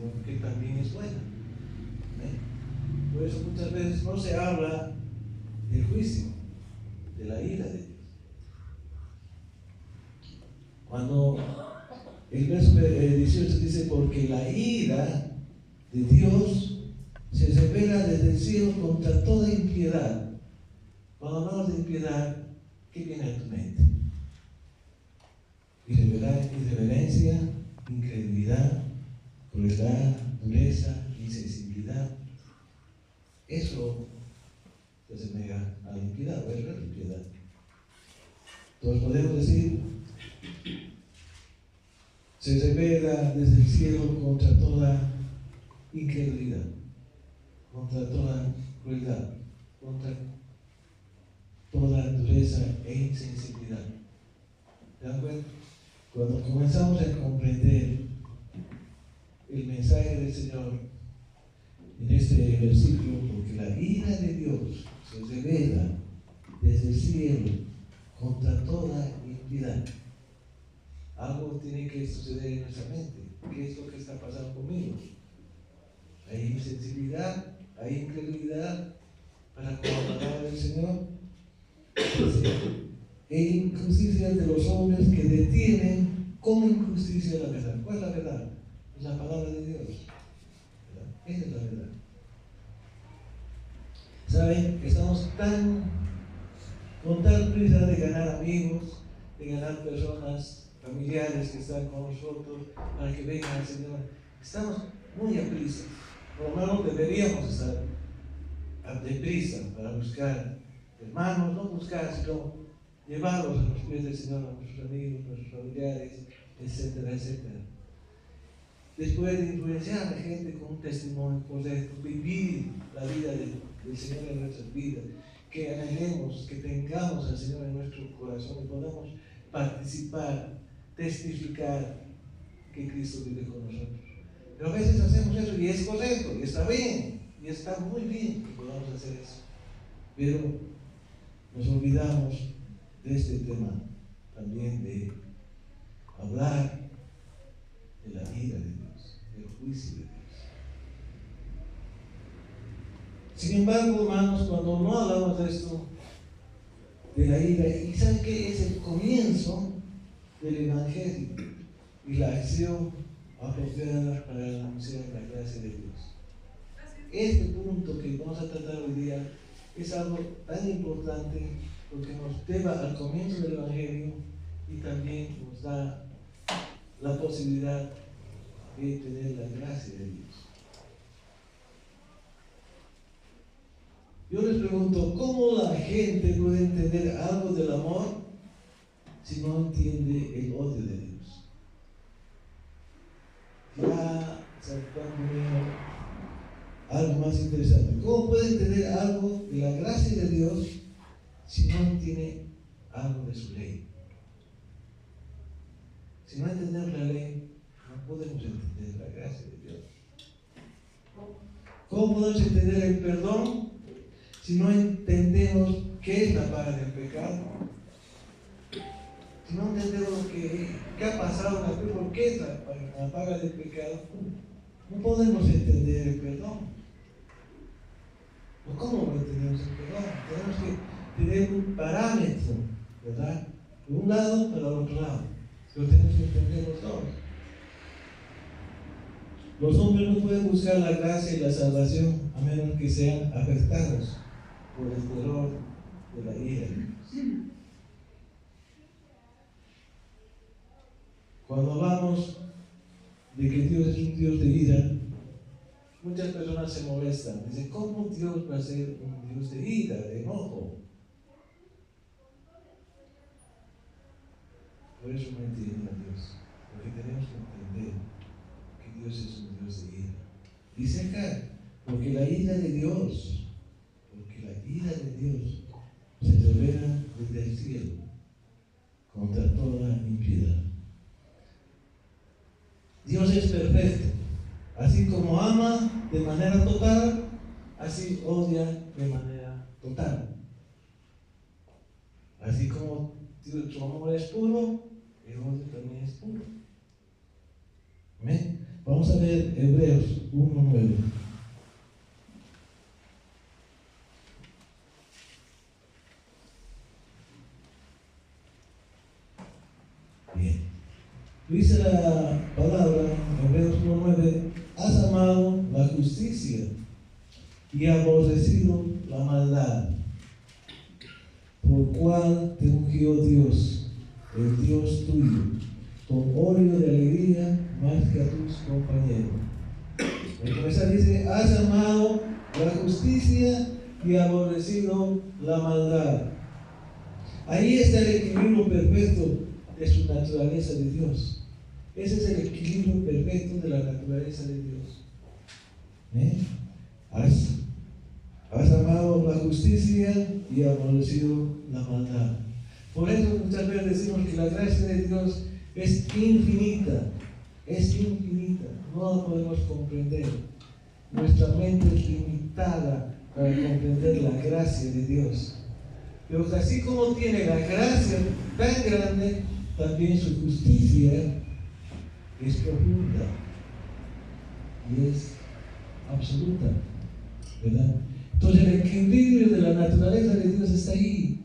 sino que también es buena. Por eso muchas veces no se habla del juicio, de la ira de Dios. Cuando el verso 18 dice, porque la ira de Dios se revela desde el cielo contra toda impiedad. Cuando hablamos de impiedad, ¿qué viene a tu mente? Irreverencia, incredulidad, crueldad, dureza, insensibilidad. Eso se asemeja a la impiedad, o es la impiedad. Entonces podemos decir, se revela desde el cielo contra toda incredulidad, contra toda crueldad, contra toda dureza e insensibilidad. ¿Se dan cuenta? Cuando comenzamos a comprender el mensaje del Señor en este versículo, porque la ira de Dios se revela desde el cielo contra toda impiedad. Algo tiene que suceder en nuestra mente. ¿Qué es lo que está pasando conmigo? Hay insensibilidad, hay incredulidad para con la palabra del Señor. E injusticia de los hombres que detienen como injusticia la verdad. ¿Cuál es la verdad? Es la palabra de Dios. ¿Verdad? Esa es la verdad. ¿Saben? Estamos con tal prisa de ganar amigos, de ganar personas, familiares que están con nosotros, para que vengan al Señor. Estamos muy a prisa. Por lo menos deberíamos estar deprisa para buscar hermanos, no buscar, sino llevarlos a los pies del Señor, a nuestros amigos, a nuestros familiares, etcétera, etcétera. Después de influenciar a la gente con un testimonio correcto, vivir la vida del Señor en nuestras vidas, que anhelemos, que tengamos al Señor en nuestro corazón y podamos participar, testificar que Cristo vive con nosotros. Pero a veces hacemos eso y es correcto, y está bien, y está muy bien que podamos hacer eso. Pero nos olvidamos de este tema también, de hablar de la ira de Dios, del juicio de Dios. Sin embargo, hermanos, cuando no hablamos de esto, de la ira, y ¿saben qué? Es el comienzo del Evangelio y la acción apropiada para anunciar la gracia de Dios. Este punto que vamos a tratar hoy día es algo tan importante porque nos lleva al comienzo del Evangelio y también nos da la posibilidad de tener la gracia de Dios. Yo les pregunto, ¿cómo la gente puede entender algo del amor si no entiende el odio de Dios? Ya se está poniendo algo más interesante. ¿Cómo puede entender algo de la gracia de Dios si no entiende algo de su ley? Si no entendemos la ley, no podemos entender la gracia de Dios. ¿Cómo podemos entender el perdón si no entendemos qué es la paga del pecado? Si no entendemos qué ha pasado en la cruz, por qué es la paga del pecado, no podemos entender el perdón. ¿O cómo entendemos el perdón? Tenemos que tener un parámetro, ¿verdad? De un lado para el otro lado. Pero tenemos que entender los dos. Los hombres no pueden buscar la gracia y la salvación a menos que sean afectados por el terror de la ira de Dios. Cuando hablamos de que Dios es un Dios de ira, muchas personas se molestan. Dicen, ¿cómo Dios va a ser un Dios de ira, de enojo? Por eso no entienden a Dios, porque tenemos que entender que Dios es un Dios de ira. Dice acá, porque la ira de Dios se revela desde el cielo contra toda impiedad. Dios es perfecto, así como ama de manera total, así odia de manera total. Así como su amor es puro, el odio también es puro. ¿Amén? Vamos a ver Hebreos 1:9. Bien. Dice la palabra, Hebreos 1:9, has amado la justicia y aborrecido la maldad, por cual te ungió Dios, el Dios tuyo, con óleo de alegría más que a tus compañeros. El comenzar dice, has amado la justicia y aborrecido la maldad. Ahí está el equilibrio perfecto de su naturaleza de Dios. Ese es el equilibrio perfecto de la naturaleza de Dios. Has amado la justicia y aborrecido la maldad. Por eso muchas veces decimos que la gracia de Dios es infinita, no la podemos comprender. Nuestra mente es limitada para comprender la gracia de Dios. Pero así como tiene la gracia tan grande, también su justicia es profunda y es absoluta, ¿verdad? Entonces el equilibrio de la naturaleza de Dios está ahí,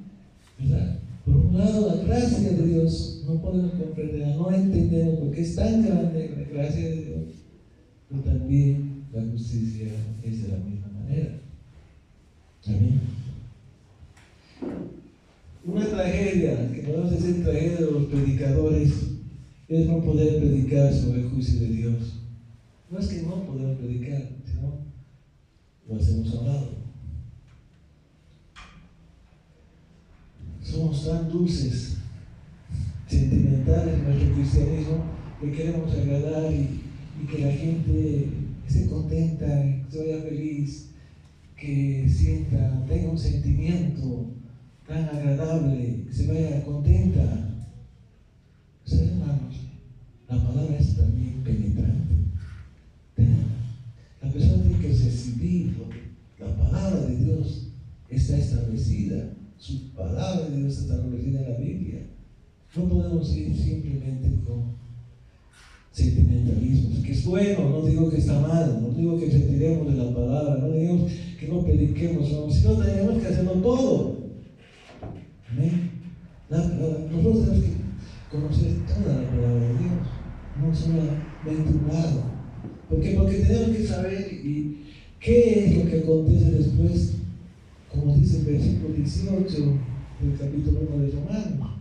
¿verdad? Por un lado, la gracia de Dios no podemos comprender, no entendemos porque es tan grande la gracia de Dios, pero también la justicia es de la misma manera. Amén. Una tragedia, que podemos decir tragedia de los predicadores, es no poder predicar sobre el juicio de Dios. No es que no podemos predicar, sino lo hacemos a un lado. Somos tan dulces, sentimentales en nuestro cristianismo, que queremos agradar y que la gente esté contenta, que vaya feliz, que sienta, tenga un sentimiento tan agradable, que se vaya contenta. O sea, hermanos, la palabra es también penetrante. La persona tiene que recibir la palabra de Dios está establecida. Su palabra de Dios está establecida en la Biblia. No podemos ir simplemente con sentimentalismos, que es bueno, no digo que está mal, no digo que retiremos de la palabra, no digo que no prediquemos, sino tenemos que hacerlo todo. ¿Amén? Nosotros tenemos que conocer toda la palabra de Dios, no solamente un lado. ¿Por qué? Porque tenemos que saber qué es lo que acontece después, como dice el versículo 18 del capítulo 1 de Romanos.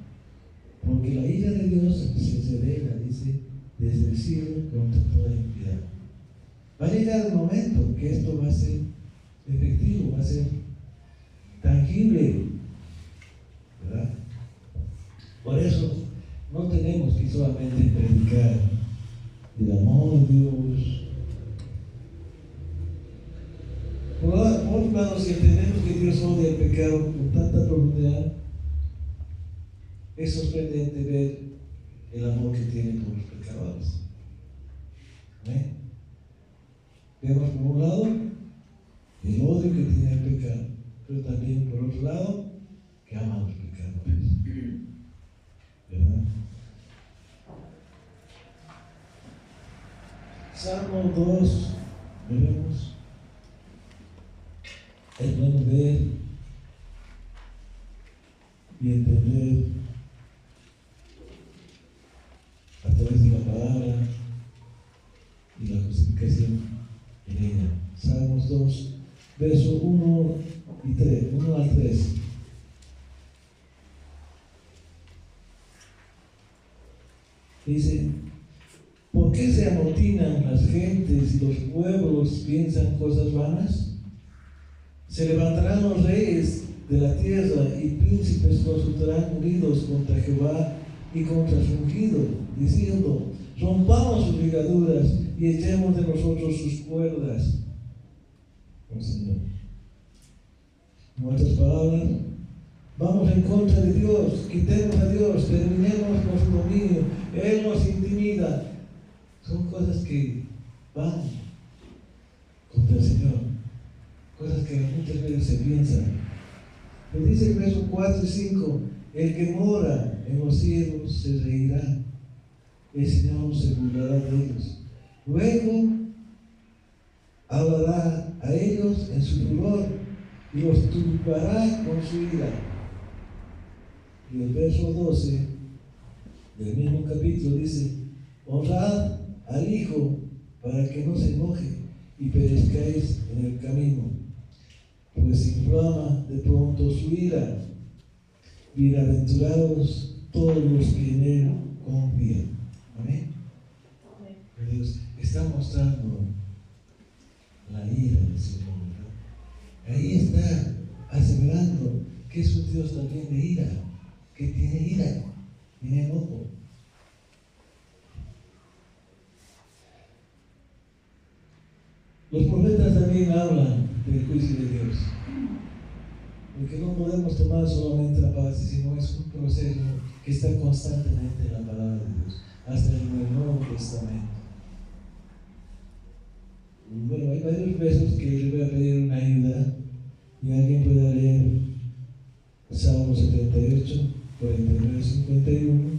Porque la ira de Dios se revela, dice, desde el cielo contra toda impiedad. Va a llegar el momento que esto va a ser efectivo, va a ser tangible, ¿verdad? Por eso no tenemos que solamente predicar del amor de Dios. Por otro lado, si entendemos que Dios odia el pecado con tanta profundidad, es sorprendente ver el amor que tiene por los pecadores. ¿Amén? Vemos por un lado el odio que tiene el pecado, pero también por otro lado que ama a los pecadores. ¿Verdad? Salmo 2, veremos. Es bueno ver y entender a través de la palabra y la justificación en ella. Salmos 2, versos 1 al 3. Dice: ¿por qué se amotinan las gentes y los pueblos piensan cosas vanas? Se levantarán los reyes de la tierra y príncipes consultarán unidos contra Jehová y contra su ungido, diciendo: rompamos sus ligaduras y echemos de nosotros sus cuerdas. Oh Señor. En otras palabras, vamos en contra de Dios, quitemos a Dios, terminemos con su dominio, Él nos intimida. Son cosas que van contra el Señor, cosas que muchas veces se piensan. Pero dice el verso 4 y 5: el que mora en los cielos se reirá, el Señor se burlará de ellos. Luego hablará a ellos en su furor y los turbará con su ira. Y el verso 12 del mismo capítulo dice: honrad al Hijo para que no se enoje y perezcáis en el camino, pues inflama de pronto su ira. Bienaventurados todos los que en Él confían. Amén. Dios está mostrando la ira del Señor, ¿verdad? Ahí está aseverando que es un Dios también de ira, que tiene ira, tiene enojo. Los profetas también hablan del juicio de Dios, porque no podemos tomar solamente la base, sino es un proceso que está constantemente en la palabra de Dios, hasta en el Nuevo Testamento. Bueno, hay varios versos que les voy a pedir una ayuda, y alguien puede leer Salmo 78, 49, 51.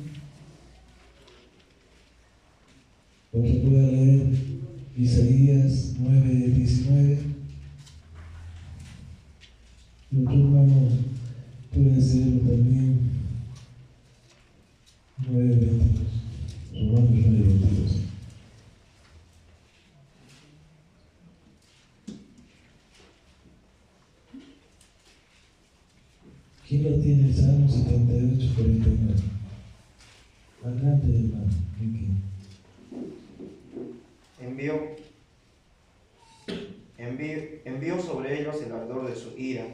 Otro puede leer Isaías 9, 19. Y otro hermano puede ser también 9, 22. Romanos 9, 22. ¿Quién lo tiene? Salmo 78, 49. Adelante, hermano. Envió sobre ellos el ardor de su ira,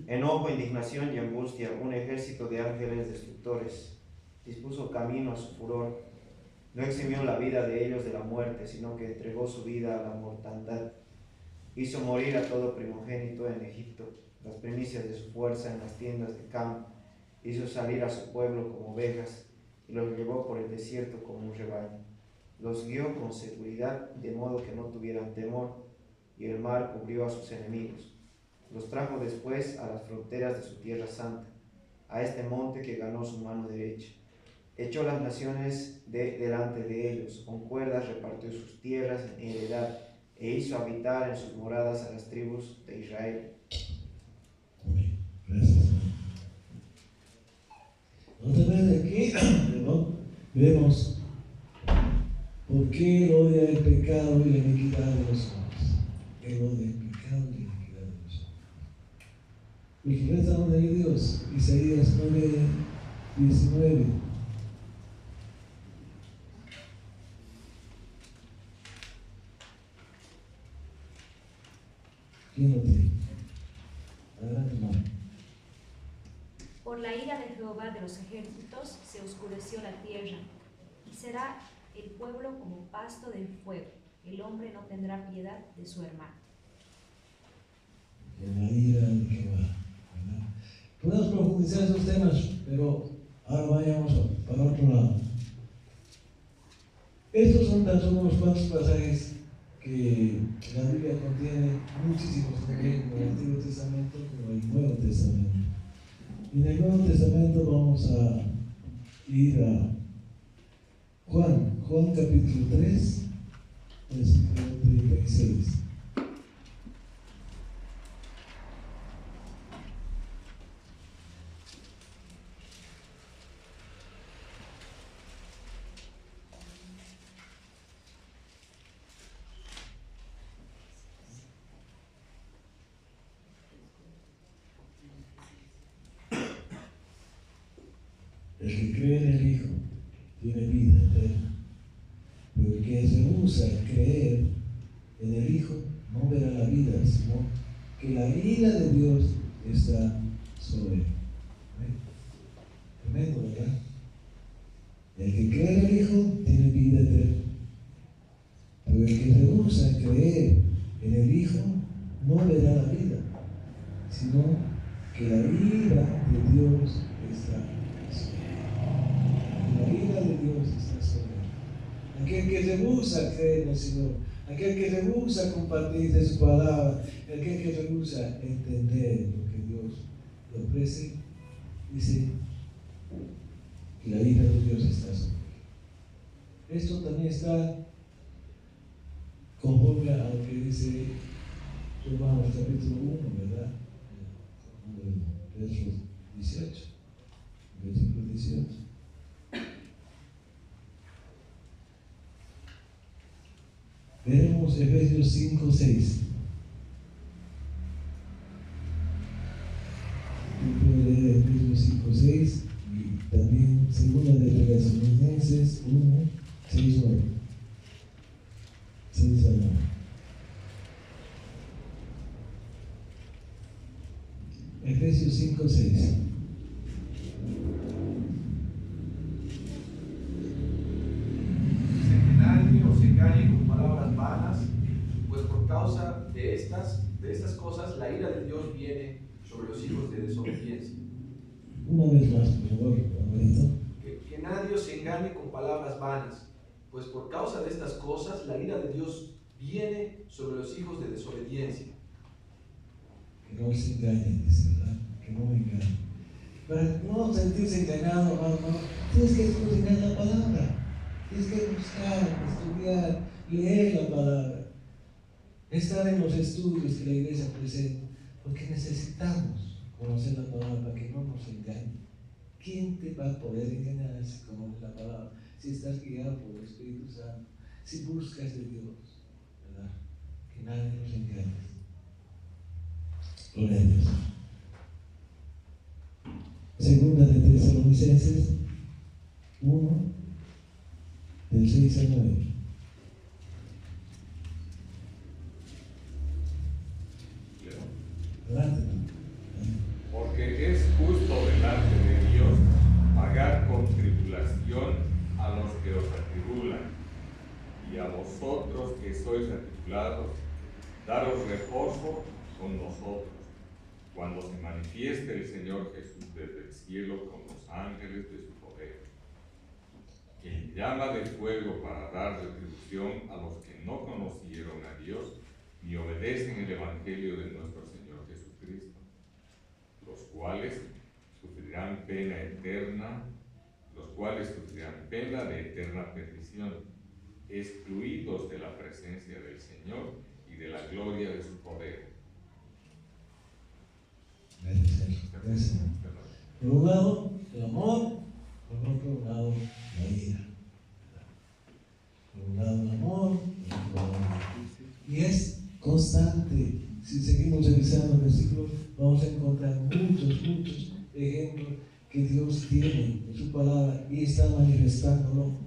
enojo, indignación y angustia, un ejército de ángeles destructores. Dispuso camino a su furor. No eximió la vida de ellos de la muerte, sino que entregó su vida a la mortandad. Hizo morir a todo primogénito en Egipto, las primicias de su fuerza en las tiendas de campo. Hizo salir a su pueblo como ovejas y los llevó por el desierto como un rebaño. Los guió con seguridad, de modo que no tuvieran temor, y el mar cubrió a sus enemigos. Los trajo después a las fronteras de su tierra santa, a este monte que ganó su mano derecha. Echó las naciones delante de ellos, con cuerdas repartió sus tierras en heredad, e hizo habitar en sus moradas a las tribus de Israel. Amén. Gracias. Otra vez aquí vemos por qué él odia el pecado y la iniquidad de los hombres. Él odia el pecado y la iniquidad de los hombres. Los profetas hablan de Dios, Isaías 9, 19. ¿Quién lo tiene? Adelante, hermano. Por la ira de Jehová de los ejércitos se oscureció la tierra, y será el pueblo como pasto del fuego. El hombre no tendrá piedad de su hermano. Por la ira de Jehová, ¿verdad? Podemos profundizar esos temas, pero ahora vayamos para otro lado. Estos son tan solo unos cuantos pasajes que la Biblia contiene, muchísimos también en el Antiguo Testamento como el Nuevo Testamento. Y en el Nuevo Testamento vamos a ir a Juan capítulo 3, versículo 36. El que cree en el Hijo tiene vida eterna, pero el que se rehúsa a creer en el Hijo no verá la vida, sino que la ira de Dios está sobre él. Tremendo, ¿verdad? El que cree en el Hijo tiene vida eterna, pero el que se rehúsa a creer en el Hijo no verá la vida, sino que la ira de Dios está sobre él. La ira de Dios está sobre él. Aquel que se rehúsa a creer en el Señor, aquel que se rehúsa a compartir de su palabra, aquel que se rehúsa a entender lo que Dios le ofrece, dice que la ira de Dios está sobre él. Esto también está conforme a lo que dice Romanos capítulo 1, ¿verdad? Verso 18, versículo 18. Veremos Efesios 5, 6. Efesios 5, 6 y también segunda de Tesalonicenses 1, 6, 9. 6 a 9. Efesios 5, 6. Dice que nadie os engañe con palabras vanas, pues por causa de estas cosas la ira de Dios viene sobre los hijos de desobediencia. Una vez más, por favor, Alvarito. Que nadie os engañe con palabras vanas, pues por causa de estas cosas la ira de Dios viene sobre los hijos de desobediencia. Que no se engañen, dice, ¿verdad? Que no me engañen. Para no sentirse engañado, hermano, tienes que escudriñar la palabra. Tienes que buscar, estudiar, leer la palabra. Estar en los estudios que la iglesia presenta, porque necesitamos conocer la palabra para que no nos engañe. ¿Quién te va a poder engañar si conoces la palabra? Si estás guiado por el Espíritu Santo, si buscas de Dios, ¿verdad? Que nadie nos engañe. Gloria a Dios. Segunda de Tesalonicenses 1, del 6 al 9. Adelante. Porque es justo delante de Dios pagar con tribulación a los que os atribulan, y a vosotros que sois atribulados, daros reposo con nosotros, cuando se manifieste el Señor Jesús desde el cielo con los ángeles de su poder, quien llama de fuego para dar retribución a los que no conocieron a Dios ni obedecen el Evangelio de nuestro Señor Jesucristo, los cuales sufrirán pena de eterna perdición, excluidos de la presencia del Señor y de la gloria de su poder. Gracias. Por un lado, el amor, por otro lado, la ira. Por un lado, el amor, por otro lado, la ira. Y es constante. Si seguimos revisando el versículo, vamos a encontrar muchos ejemplos que Dios tiene en su palabra y está manifestándolo.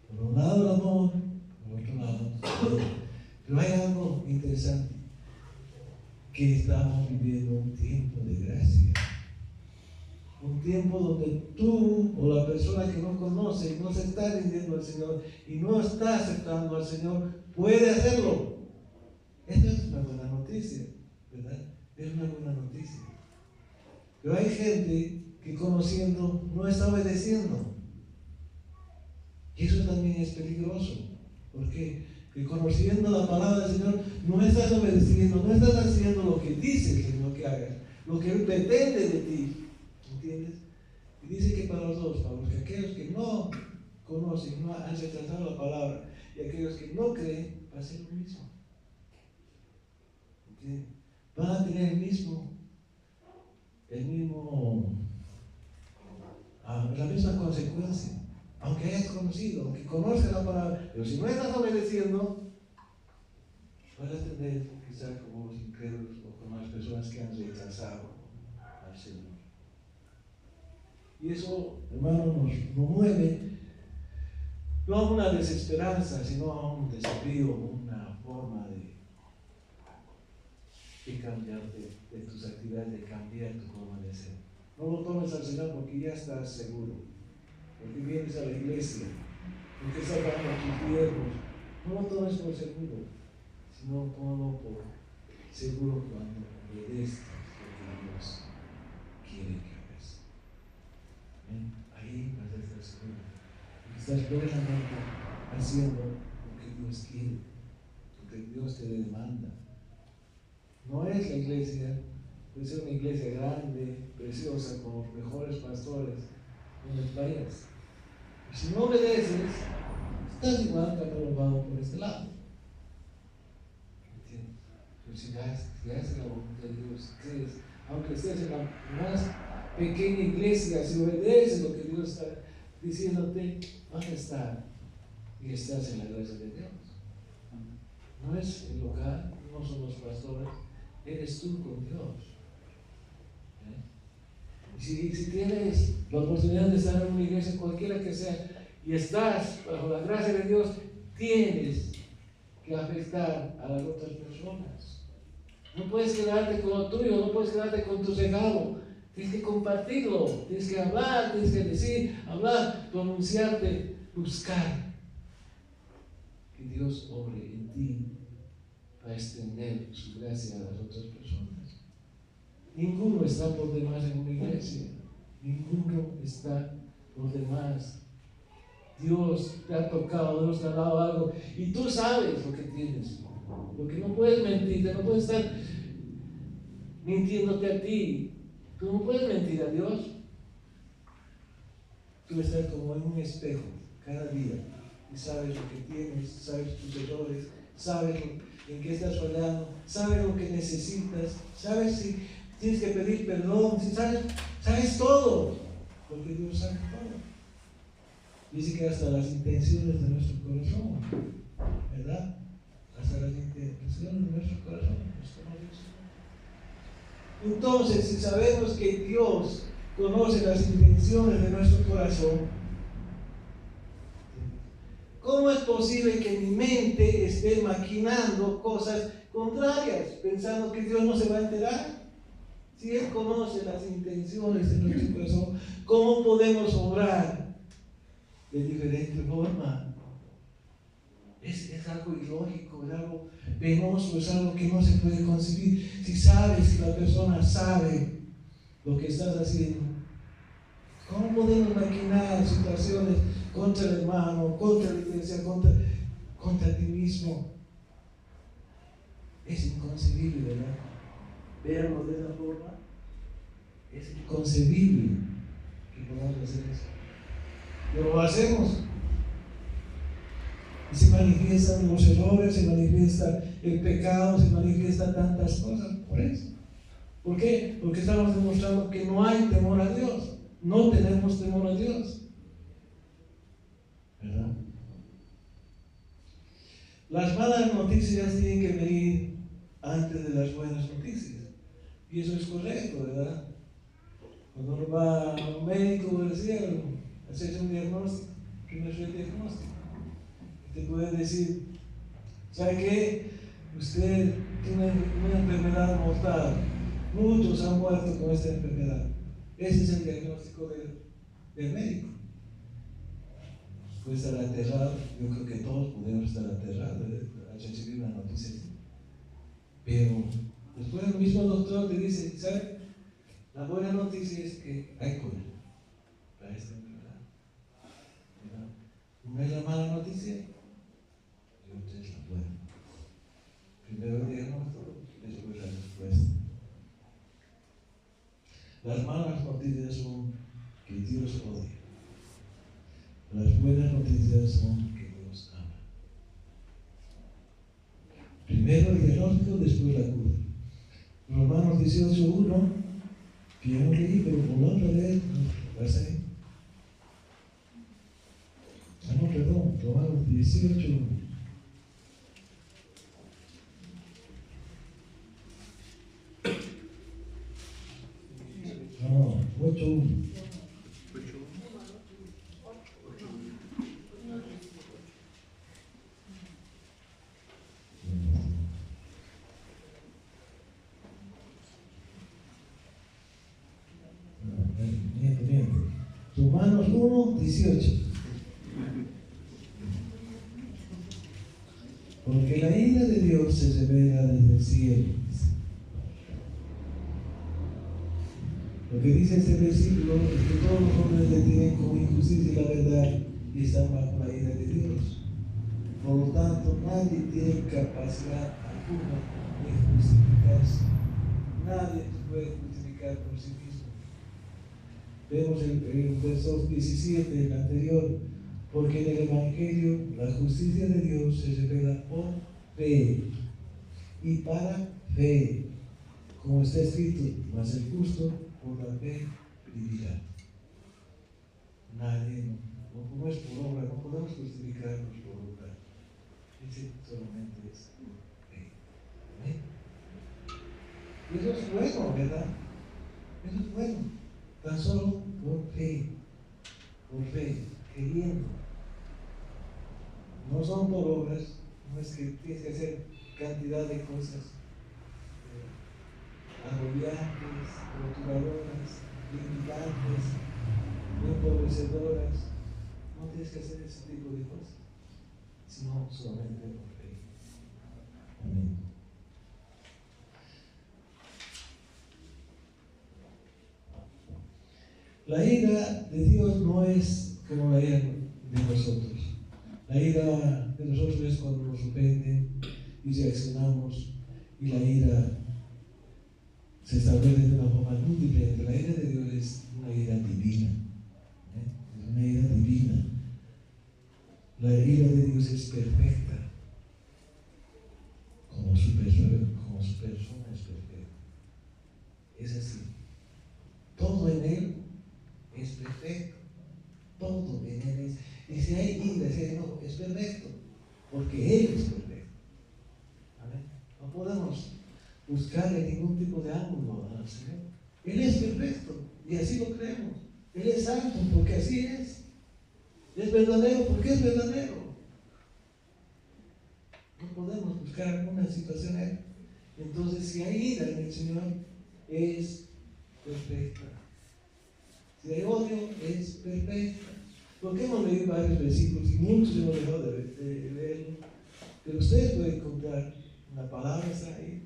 Por un lado, el amor, por otro lado, la ira. Pero hay algo interesante, que estamos viviendo un tiempo de gracia. Un tiempo donde tú o la persona que no conoce y no se está rindiendo al Señor y no está aceptando al Señor, puede hacerlo. Esta es una buena noticia, ¿verdad? Es una buena noticia. Pero hay gente que conociendo no está obedeciendo. Y eso también es peligroso. ¿Por qué? Que conociendo la palabra del Señor no estás obedeciendo, no estás haciendo lo que dice el Señor que hagas, lo que Él pretende de ti. ¿Entiendes? Y dice que para los dos, para los que aquellos que no conocen, no han rechazado la palabra, y aquellos que no creen, va a ser lo mismo. ¿Entiendes? Van a tener la misma consecuencia. Aunque hayas conocido, aunque conozcas la palabra, pero si no estás obedeciendo, vas a tener quizás como los incrédulos o como las personas que han rechazado al Señor. Y eso, hermano, nos mueve no a una desesperanza, sino a un desafío, una forma de cambiar de tus actividades, de cambiar tu forma de ser. No lo tomes al Señor porque ya estás seguro, porque vienes a la iglesia, porque estás dando a tus diezmos. No lo tomes por seguro, sino ponlo por seguro cuando obedezcas lo que Dios quiere que hagas. Ahí vas a estar seguro, porque estás plenamente haciendo lo que Dios quiere, lo que Dios te demanda. No es la iglesia, puede ser una iglesia grande, preciosa, con los mejores pastores, donde vayas. Si no obedeces, estás igual catalogado por este lado. ¿Entiendes? Pero si haces la voluntad de Dios, crees, aunque estés en la más pequeña iglesia, si obedeces lo que Dios está diciéndote, vas a estar y estás en la gracia de Dios. No es el local, no son los pastores, eres tú con Dios. Si tienes la oportunidad de estar en una iglesia, cualquiera que sea, y estás bajo la gracia de Dios, tienes que afectar a las otras personas. No puedes quedarte con lo tuyo, no puedes quedarte con tu regalo. Tienes que compartirlo, tienes que hablar, tienes que decir, hablar, pronunciarte, buscar que Dios obre en ti para extender su gracia a las otras personas. Ninguno está por demás en una iglesia, ninguno está por demás. Dios te ha tocado, Dios te ha dado algo y tú sabes lo que tienes, porque no puedes mentirte, no puedes estar mintiéndote a ti. Tú no puedes mentir a Dios. Tú estás como en un espejo cada día y sabes lo que tienes, sabes tus errores, sabes en qué estás fallando, sabes lo que necesitas, sabes si tienes que pedir perdón, si sabes todo, porque Dios sabe todo. Dice que hasta las intenciones de nuestro corazón, ¿verdad? Hasta las intenciones de nuestro corazón. Entonces, si sabemos que Dios conoce las intenciones de nuestro corazón, ¿cómo es posible que mi mente esté maquinando cosas contrarias, pensando que Dios no se va a enterar? Si Él conoce las intenciones de nuestro corazón, ¿cómo podemos obrar de diferente forma? Es algo ilógico, es algo penoso, es algo que no se puede concebir. Si sabes, si la persona sabe lo que estás haciendo, ¿cómo podemos maquinar situaciones contra el hermano, contra la iglesia, contra ti mismo? Es inconcebible, ¿verdad? Verlo de esa forma, es inconcebible que podamos hacer eso. Pero lo hacemos. Y se manifiestan los errores, se manifiesta el pecado, se manifiestan tantas cosas por eso. ¿Por qué? Porque estamos demostrando que no hay temor a Dios. No tenemos temor a Dios. ¿Verdad? Las malas noticias tienen que venir antes de las buenas noticias. Y eso es correcto, ¿verdad? Cuando uno va a un médico, decía, hacerse un diagnóstico, primero es el diagnóstico. Te puede decir, ¿sabe qué? Usted tiene una enfermedad mortal. Muchos han muerto con esta enfermedad. Ese es el diagnóstico del médico. Puede estar aterrado. Yo creo que todos podemos estar aterrados al recibir una noticia así. Pero después el mismo doctor te dice, ¿sabe? La buena noticia es que hay cura para esta enfermedad. ¿Verdad? ¿No es la mala noticia? Es la buena. Primero el diagnóstico, después la respuesta. Las malas noticias son que Dios odia. Las buenas noticias son que Dios ama. Primero el diagnóstico, después la cura. Romanos 18:1, que ya no leí, pero por otra vez, ¿vas ahí? No, perdón, Romanos 18:1. No, 8:1. Romanos 1:18. Porque la ira de Dios se revela desde el cielo. Lo que dice este versículo es que todos los hombres detienen como injusticia la verdad y están bajo la ira de Dios. Por lo tanto, nadie tiene capacidad alguna de justificarse. Nadie se puede justificar por sí mismo. Vemos el verso 17, el anterior. Porque en el Evangelio la justicia de Dios se revela por fe y para fe, como está escrito, mas el justo por la fe vivirá. Nadie, no es por obra, no podemos justificarnos por obra. Dice solamente es por fe. ¿Amén? Y eso es bueno, ¿verdad? Eso es bueno. Tan solo por fe, queriendo. No son por obras, no es que tienes que hacer cantidad de cosas agobiantes, torturadoras, limitantes, empobrecedoras. No tienes que hacer ese tipo de cosas, sino solamente por fe. Amén. La ira de Dios no es como la ira de nosotros. La ira de nosotros es cuando nos ofenden y reaccionamos, y la ira se establece de una forma muy diferente. La ira de Dios es una ira divina. Es una ira divina. La ira de Dios es perfecta, como su persona es perfecta. Es así. Todo en Él es perfecto. Todo en Él es. Y si hay ira, si hay enojo, es perfecto, porque Él es perfecto. Amén. No podemos buscarle ningún tipo de ángulo al Señor. Él es perfecto y así lo creemos. Él es santo porque así es. Es verdadero porque es verdadero. No podemos buscar alguna situación ahí. Entonces, si hay ira en el Señor, es perfecta. Si hay odio, es perfecta. Porque hemos leído varios versículos y muchos hemos dejado de leerlo. Pero ustedes pueden encontrar una palabra ahí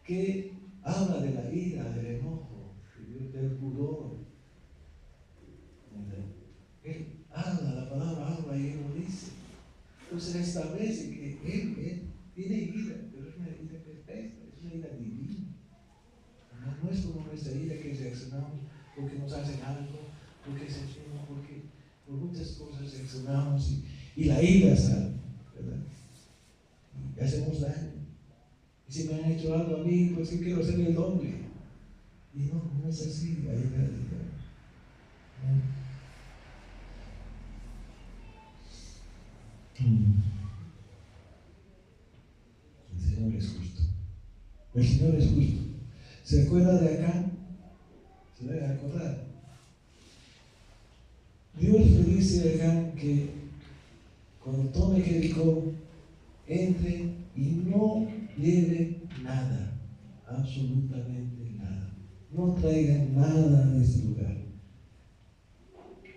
que habla de la ira, del enojo, del pudor. Él habla, la palabra habla y Él lo dice. Entonces establece que Él tiene ira, pero es una ira perfecta, es una ira divina. No es como nuestra ira que reaccionamos porque nos hacen algo, porque sentimos, porque por muchas cosas reaccionamos y la ira sale, ¿verdad? Y hacemos daño. Y si me han hecho algo a mí, pues yo quiero hacerle el doble. Y no es así, la ira. El Señor es justo. El Señor es justo. ¿Se acuerda de Acán? Se debe acordar. Dios le dice a Acán que cuando tome Jericó, entre y no lleve nada, absolutamente nada. No traigan nada de este lugar.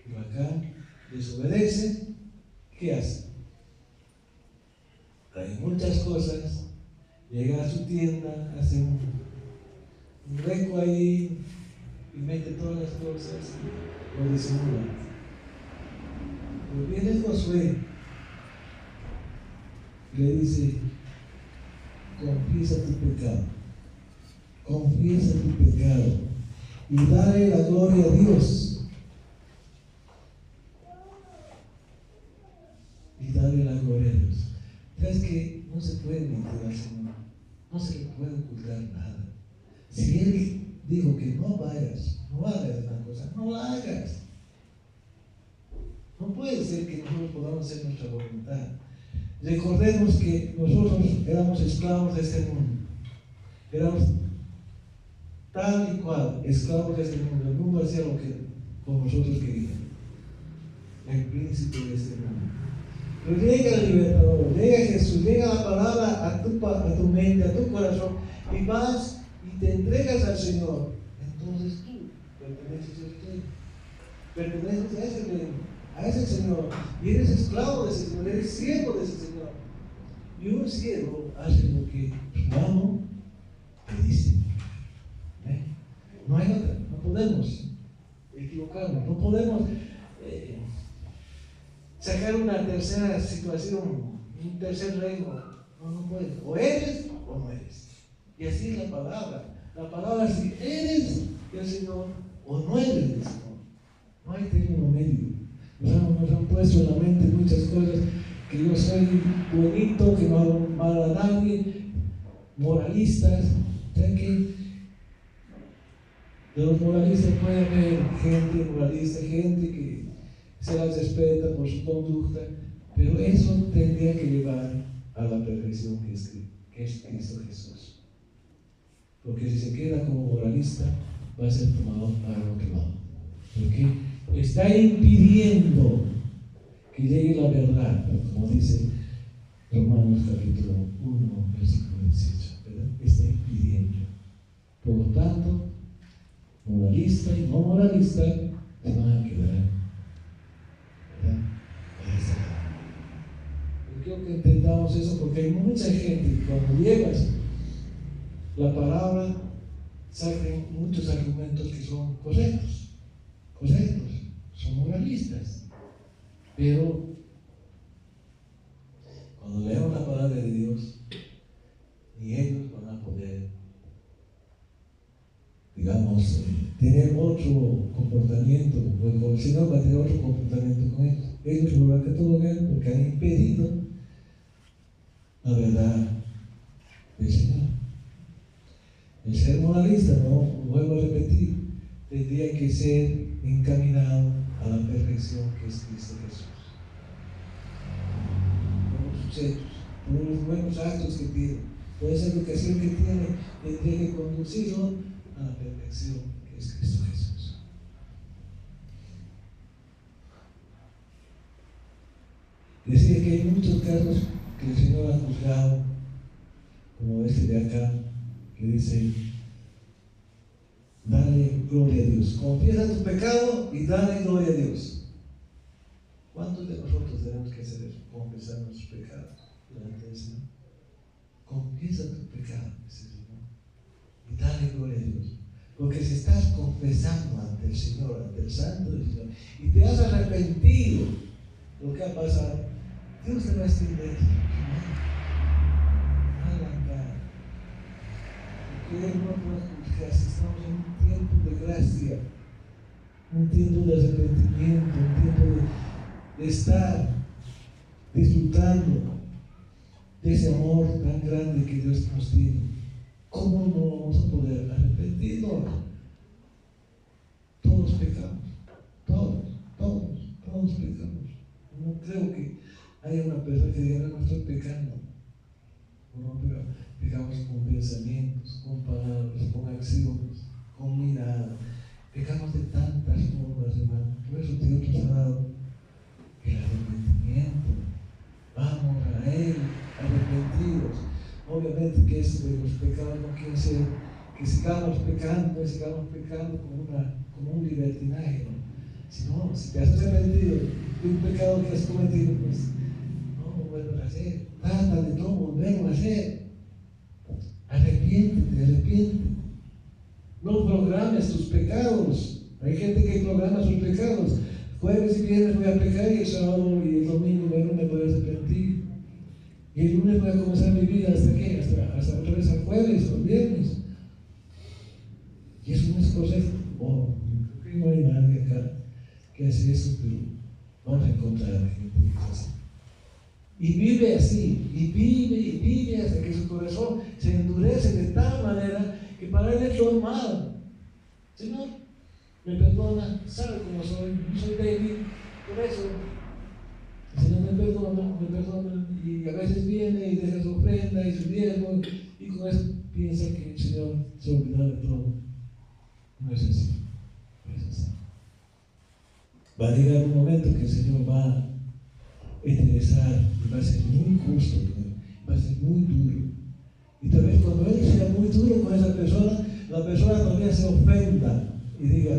Pero Acán desobedece. ¿Qué hace? Trae muchas cosas, llega a su tienda, hace un hueco ahí y mete todas las cosas y lo disimula. Pero viene Josué y le dice: confiesa tu pecado y dale la gloria a Dios. Y dale la gloria a Dios. ¿Sabes que no se puede mentir al Señor? No se le puede ocultar nada. Si Él dijo que no hagas una cosa, no la hagas. No puede ser que nosotros podamos hacer nuestra voluntad. Recordemos que nosotros éramos esclavos de este mundo. Éramos tal y cual esclavos de este mundo. El mundo hacía lo que con nosotros queríamos. El príncipe de este mundo. Pero llega el libertador, llega Jesús, llega la palabra a tu mente, a tu corazón, y vas y te entregas al Señor. Entonces tú perteneces al reino, perteneces a ese reino, a ese Señor, y eres esclavo de ese Señor, eres siervo de ese Señor. Y un siervo hace lo que su amo le dice. No hay otra, no podemos equivocarnos, no podemos sacar una tercera situación, un tercer reino. No puedes. O eres o no eres. Y así es la palabra. La palabra es: si eres del Señor o no eres del Señor. No hay término medio. Nos han puesto en la mente muchas cosas, que yo soy bonito, que no hago mal a nadie, moralistas. ¿Saben qué? De los moralistas puede haber gente moralista, gente que se las respeta por su conducta, pero eso tendría que llevar a la perfección que es Cristo Jesús. Porque si se queda como moralista, va a ser tomado para otro lado. Porque está impidiendo que llegue la verdad, como dice Romanos capítulo 1, versículo 18. ¿Verdad? Está impidiendo. Por lo tanto, moralista y no moralista se van a quedar, ¿verdad?, a esa edad. Yo quiero que entendamos eso, porque hay mucha gente que cuando llevas la palabra sacan muchos argumentos que son correctos, son moralistas, pero cuando leemos la palabra de Dios, ni ellos van a poder, digamos, tener otro comportamiento, o el Señor va a tener otro comportamiento con ellos. Ellos lo van a catalogar porque han impedido la verdad del Señor. El ser moralista, no, vuelvo a repetir, tendría que ser encaminado a la perfección que es Cristo Jesús. Por sus hechos, por los buenos actos que tiene, por esa educación que tiene, tendría que conducirlo a la perfección que es Cristo Jesús. Decía que hay muchos casos que el Señor ha juzgado, como este de acá, que dice: dale gloria a Dios, confiesa tu pecado y dale gloria a Dios. ¿Cuántos de nosotros tenemos que hacer eso? Confesar nuestros pecados delante del Señor. Confiesa tu pecado, dice el Señor, y dale gloria a Dios. Porque si estás confesando ante el Señor, ante el Santo del Señor, y te has arrepentido de lo que ha pasado, Dios te va a extender porque Él no puede juzgar. Si estamos en un tiempo de gracia, un tiempo de arrepentimiento, un tiempo de estar disfrutando de ese amor tan grande que Dios nos tiene, ¿cómo no vamos a poder arrepentirnos? Todos pecamos, todos pecamos. No creo que haya una persona que diga: no estoy pecando. No, pero pecamos con pensamientos, con palabras, con acciones, con mirada. Pecamos de tantas formas, hermano. Por eso Dios nos ha dado el arrepentimiento. Vamos a Él, arrepentidos. Obviamente que eso de los pecados no quiere decir que sigamos pecando como un libertinaje, ¿no? Sino, si te has arrepentido de un pecado que has cometido, pues no lo vuelvas a hacer. Trata de no volverlo a hacer. Arrepiéntete. No programes tus pecados. Hay gente que programa sus pecados. Jueves y viernes voy a pecar, y el sábado y el domingo, bueno, me voy a arrepentir. Y el lunes voy a comenzar mi vida hasta qué, hasta otra vez al jueves o el viernes. Y eso no es correcto. Creo que no hay nadie acá que hace eso, pero vamos a encontrar a gente que es así. Y vive así, y vive hasta que su corazón se endurece de tal manera que para él es normal. Señor, me perdona, sabe cómo soy débil, por eso el Señor me perdona, y a veces viene y deja su ofrenda y su diezmo, y con eso piensa que el Señor se olvida de todo. No es así. Va a llegar un momento que el Señor va a interesar y va a ser muy justo, va a ser muy duro. Y tal vez cuando Él sea muy duro con esa persona, la persona todavía se ofenda y diga: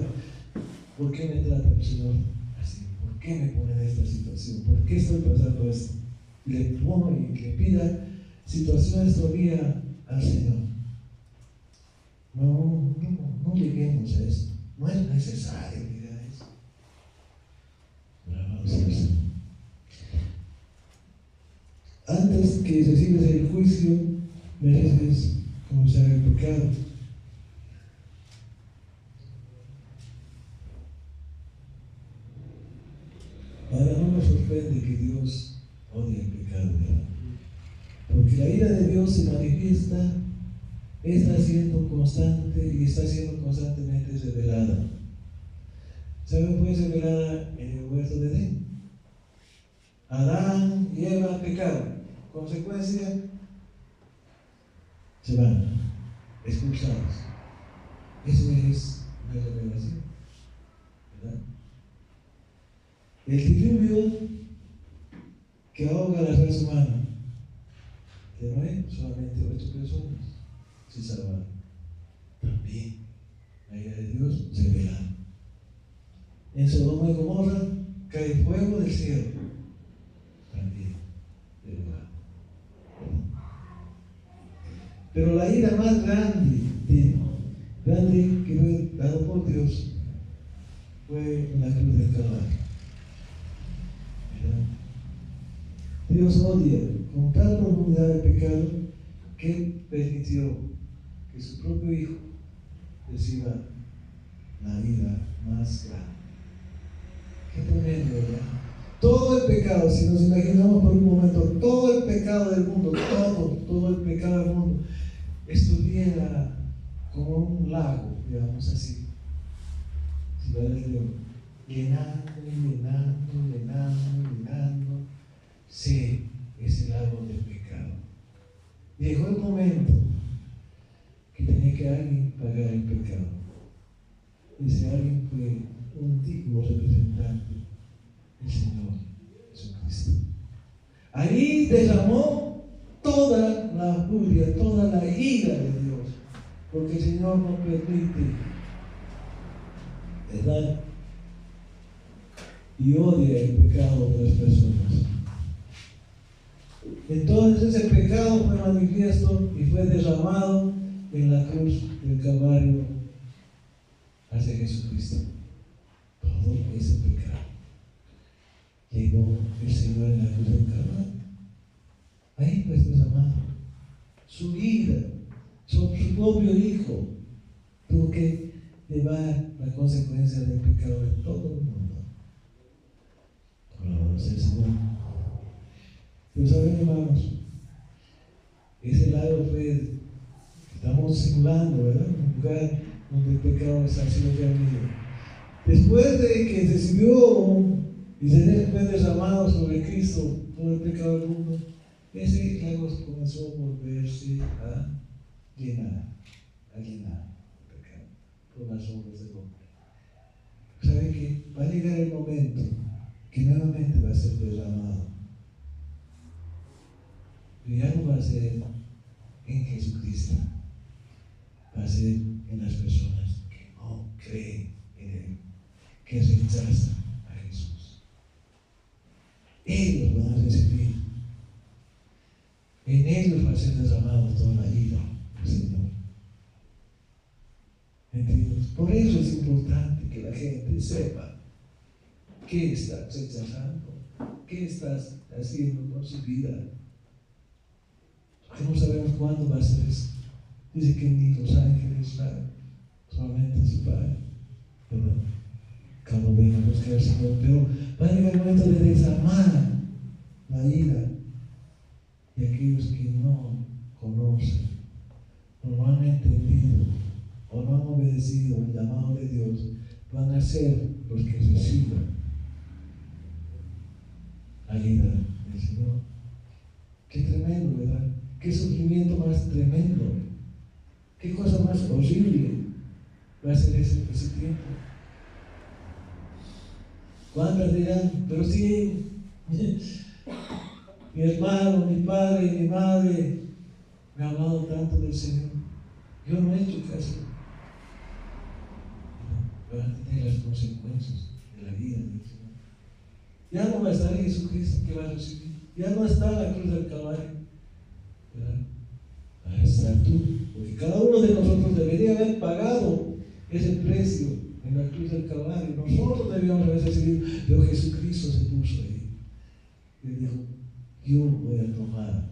¿por qué me trata el Señor así? ¿Por qué me pone en esta situación? ¿Por qué estoy pasando esto? Y le pongo y le pida situaciones todavía al Señor. No lleguemos a eso. No es necesario llegar a eso. Vamos a ver. Antes que recibes el juicio, mereces comenzar el pecado. sorprende que Dios odia el pecado, ¿verdad? Porque la ira de Dios se manifiesta, está siendo constante y está siendo constantemente revelada. ¿Saben? Fue revelada en el huerto de Edén. Adán y Eva pecaron. Consecuencia, se van expulsados. Eso es una revelación, ¿verdad? El diluvio que ahoga a la raza humana, de Noé, solamente 8 personas se salvaron. También la ira de Dios revela. En Sodoma y Gomorra cae fuego del cielo. También revelado. Pero la ira más grande que fue dado por Dios fue en la cruz del Calvario. Dios odia con tal profundidad el pecado que permitió que su propio Hijo reciba la ira más grande. Qué tremendo, ¿verdad? Todo el pecado, si nos imaginamos por un momento, todo el pecado del mundo, todo el pecado del mundo, estuviera como un lago, digamos así, si va desde llenando, sí, es el lago del pecado. Llegó el momento que tenía que alguien pagar el pecado. Y ese alguien fue un digno representante, el Señor Jesucristo. Ahí derramó toda la furia, toda la ira de Dios, porque el Señor no permite, ¿verdad? Y odia el pecado de las personas. Entonces ese pecado fue manifiesto y fue derramado en la cruz del Calvario hacia Jesucristo. Todo ese pecado llegó el Señor en la cruz del Calvario. Ahí pues, mis amados, su ira sobre su propio Hijo tuvo que llevar la consecuencia del pecado de todo el mundo. Alabado sea el Señor. Pero saben, hermanos, ese lado fue, estamos simulando, ¿verdad? Un lugar donde el pecado ha sido reunido. Después de que recibió y se fue derramado sobre Cristo todo el pecado del mundo, ese lago comenzó a volverse a llenar el pecado por las obras del hombre. ¿Saben que va a llegar el momento que nuevamente va a ser derramado? Pero ya no va a ser en Jesucristo, va a ser en las personas que no creen en Él, que rechazan a Jesús. Ellos van a recibir, en ellos va a ser derramado toda la ira del Señor. ¿Entiendes? Por eso es importante que la gente sepa qué estás rechazando, qué estás haciendo con su vida. Que no sabemos cuándo va a ser eso. Dice que ni los ángeles saben, solamente su Padre. ¿Verdad? Cuando venga a buscar al Señor, pero va a llegar el momento de derramar la ira. Y aquellos que no conocen, o no han entendido, o no han obedecido el llamado de Dios, van a ser los que reciban la ira del Señor. Qué tremendo, ¿verdad? Qué sufrimiento más tremendo, qué cosa más horrible va a ser ese tiempo. ¿Cuántas dirán? Pero sí, mi hermano, mi padre, mi madre me han hablado tanto del Señor, yo no he hecho caso. Van a tener las consecuencias de la vida del Señor. Ya no va a estar Jesucristo que va a recibir, ya no está la cruz del Calvario. Va a estar tú, porque cada uno de nosotros debería haber pagado ese precio en la cruz del Calvario. Nosotros debíamos haber recibido, pero Jesucristo se puso ahí y dijo: yo voy a tomar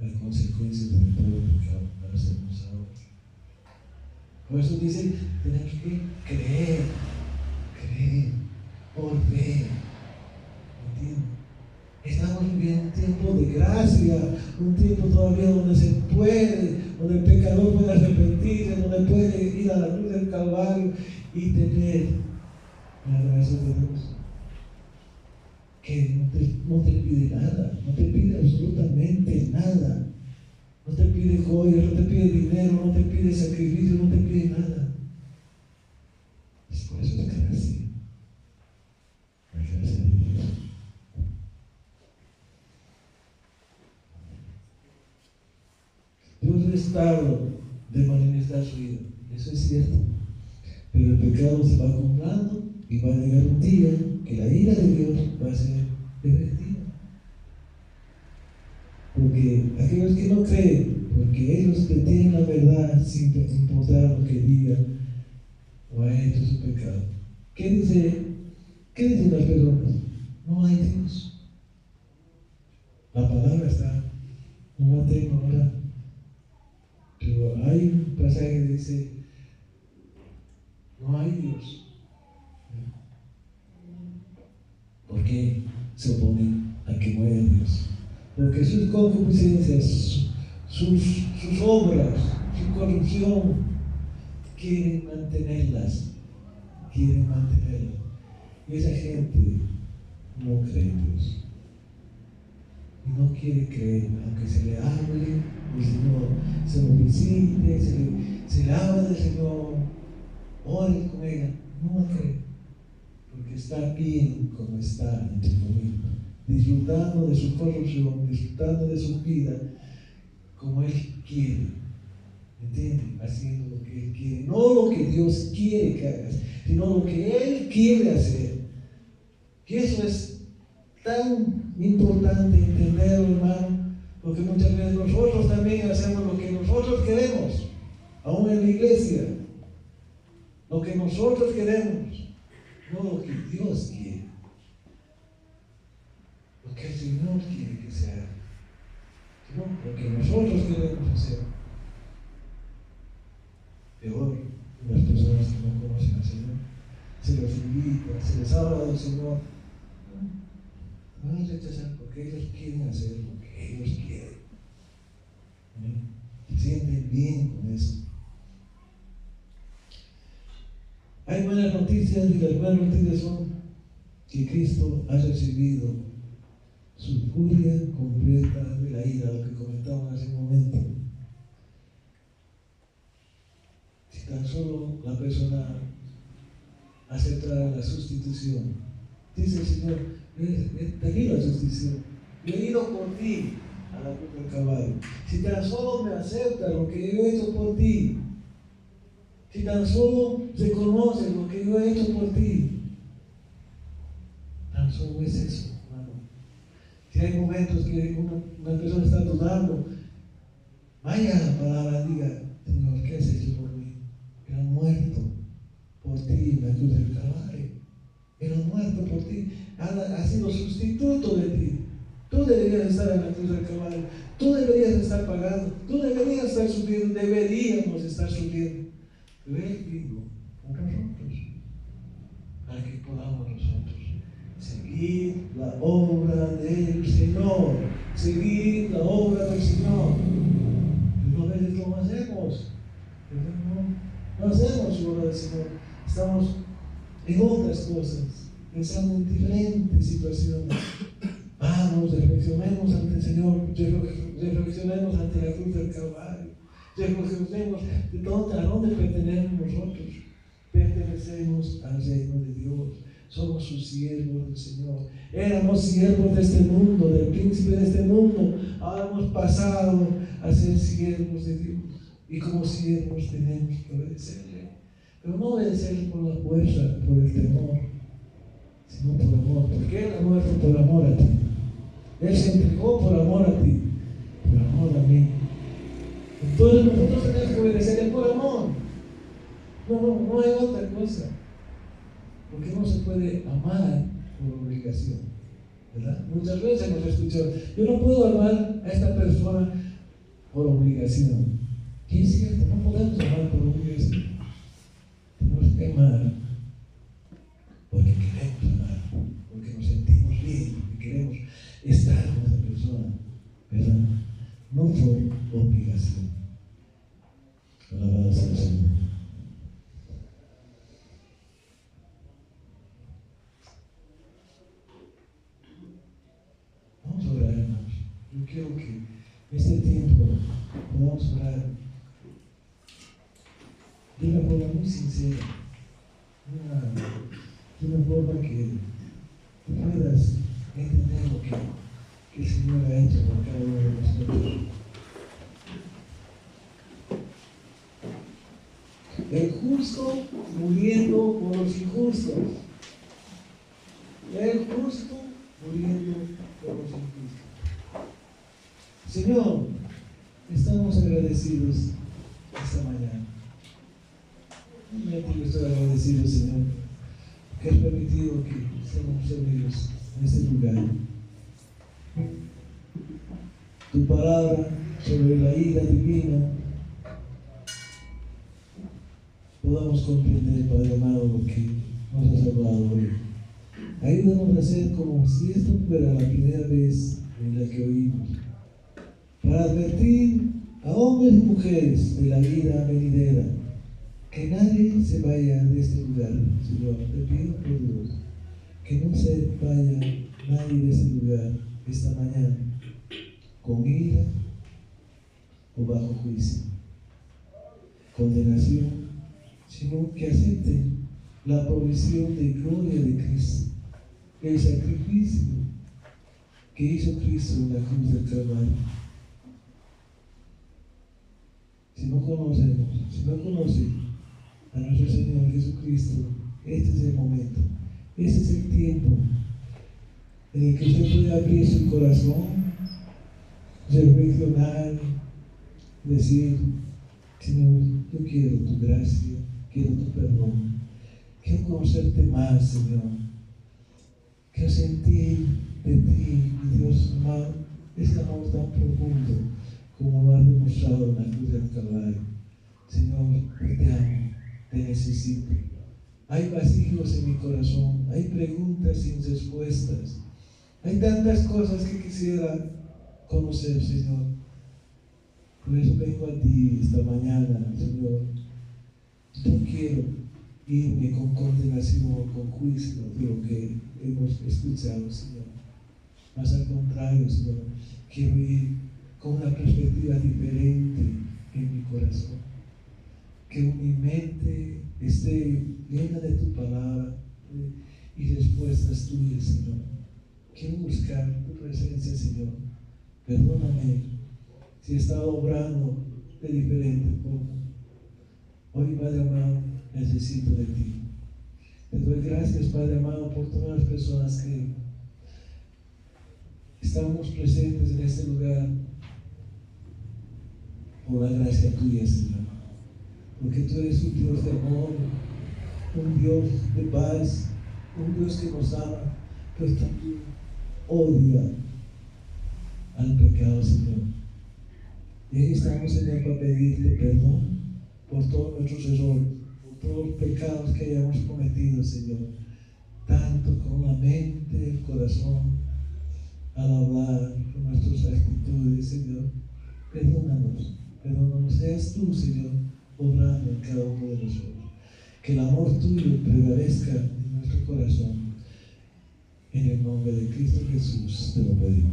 las consecuencias de todo el pecado para hacernos ahora. Por eso dice, tenemos que creer por fe. Estamos viviendo un tiempo de gracia, un tiempo todavía donde se puede, donde el pecador puede arrepentirse, donde puede ir a la cruz del Calvario y tener la gracia de Dios. Que no te pide nada, no te pide absolutamente nada. No te pide joyas, no te pide dinero, no te pide sacrificio, no te pide nada. Por eso es gracia. La gracia de Dios. Dios ha estado de manifestar su vida, eso es cierto. Pero el pecado se va acumulando y va a llegar un día que la ira de Dios va a ser derretida. Porque aquellos que no creen, porque ellos detienen la verdad sin importar lo que diga o ha hecho su pecado. ¿Qué dicen las personas? No hay Dios. La palabra está, no la tengo ahora. Pero hay un pasaje que dice, no hay Dios. ¿Por qué se oponen a que muera Dios? Porque sus concupiscencias, sus obras, su corrupción, quieren mantenerlas. Y esa gente no cree en Dios. Y no quiere creer, aunque se le hable del Señor, se lo visite, se le habla del Señor, ore con ella, no va a creer. Porque está bien como está en su familia, disfrutando de su corrupción, disfrutando de su vida como Él quiere, ¿entiende? Haciendo lo que Él quiere, no lo que Dios quiere que hagas, sino lo que Él quiere hacer. Que eso es tan importante entenderlo, hermano, porque muchas veces nosotros también hacemos lo que nosotros queremos, aún en la iglesia, lo que nosotros queremos, no lo que Dios quiere. Lo que el Señor quiere que se haga, sino lo que nosotros queremos hacer. Peor, las personas que no conocen al Señor, se los invita, se les habla del Señor, van a rechazar porque ellos quieren hacer lo que ellos quieren. Se sienten bien con eso. Hay buenas noticias, y las buenas noticias son que Cristo ha recibido su furia completa de la ira, lo que comentamos hace un momento. Si tan solo la persona aceptara la sustitución, dice el Señor, te aquí la sustitución, yo he ido por ti a la cruz del Calvario. Si tan solo me aceptas lo que yo he hecho por ti, si tan solo reconoces lo que yo he hecho por ti, tan solo es eso, hermano. Si hay momentos que una persona está dudando, vaya a la palabra, diga, Señor, ¿qué has hecho por mí? Era muerto por ti en la cruz del Calvario. Era muerto por ti. Ha sido sustituto de ti. Tú deberías estar en la cruz del Calvario. Tú deberías estar pagando. Tú deberías estar sufriendo. Deberíamos estar sufriendo. Pero Él vino por nosotros, para que podamos nosotros seguir la obra del Señor. Seguir la obra del Señor. Pero a veces no hacemos. No hacemos su obra del Señor. Estamos en otras cosas, pensando en diferentes situaciones. Vamos, reflexionemos ante el Señor, reflexionemos ante la cruz del Calvario, reflexionemos a dónde pertenecemos nosotros. Pertenecemos al reino de Dios, somos sus siervos del Señor. Éramos siervos de este mundo, del príncipe de este mundo, ahora hemos pasado a ser siervos de Dios, y como siervos tenemos que obedecerle. Pero no obedecerle por la fuerza, por el temor, sino por amor, porque Él ha muerto por amor a ti. Él se entregó por amor a ti, por amor a mí. Entonces nosotros tenemos que obedecerle por amor. No hay otra cosa. Porque no se puede amar por obligación, ¿verdad? Muchas veces hemos escuchado, yo no puedo amar a esta persona por obligación. Y es cierto, no podemos amar por obligación. Tenemos que amar porque queremos amar, porque nos sentimos bien, porque queremos oración. Alabado sea el Señor. Vamos a orar, hermanos. Yo quiero que en este tiempo podamos orar de una forma muy sincera, de una forma que puedas entender lo que el Señor ha hecho por cada uno de nosotros. El justo muriendo por los injustos. El justo muriendo por los injustos. Señor, estamos agradecidos esta mañana. Yo estoy agradecido, Señor, que has permitido que seamos reunidos en este lugar. Tu palabra sobre la ira divina podamos comprender, Padre amado, lo que nos has hablado hoy. Ayúdanos a hacer como si esto fuera la primera vez en la que oímos, para advertir a hombres y mujeres de la vida venidera, que nadie se vaya de este lugar. Señor, te pido por Dios, que no se vaya nadie de este lugar esta mañana con ira o bajo juicio, condenación, sino que acepten la provisión de gloria de Cristo, el sacrificio que hizo Cristo en la cruz del Calvario. Si no conocen a nuestro Señor Jesucristo, este es el momento, este es el tiempo en el que usted puede abrir su corazón, reflexionar, decir: Señor, yo quiero tu gracia, quiero tu perdón, quiero conocerte más, Señor, quiero sentir de ti, mi Dios amado, ese amor tan profundo como lo has demostrado en la cruz del Calvario. Señor, te amo, te necesito. Hay vacíos en mi corazón, hay preguntas sin respuestas, hay tantas cosas que quisiera conocer, Señor. Por eso vengo a ti esta mañana, Señor. No quiero irme con condenación o con juicio de lo que hemos escuchado, Señor. Más al contrario, Señor, quiero ir con una perspectiva diferente en mi corazón. Que mi mente esté llena de tu palabra y respuestas tuyas, Señor. Quiero buscar tu presencia, Señor. Perdóname si he estado obrando de diferente forma. Hoy, Padre amado, necesito de ti. Te doy gracias, Padre amado, por todas las personas que estamos presentes en este lugar, por la gracia tuya, Señor. Porque tú eres un Dios de amor, un Dios de paz, un Dios que nos ama, pero también odia al pecado, Señor. Y ahí estamos, Señor, para pedirte perdón por todos nuestros errores, por todos los pecados que hayamos cometido, Señor, tanto con la mente, el corazón, al hablar, con nuestras actitudes, Señor. Perdónanos, seas tú, Señor, obrando en cada uno de nosotros. Que el amor tuyo prevalezca en nuestro corazón. En el nombre de Cristo Jesús te lo pedimos.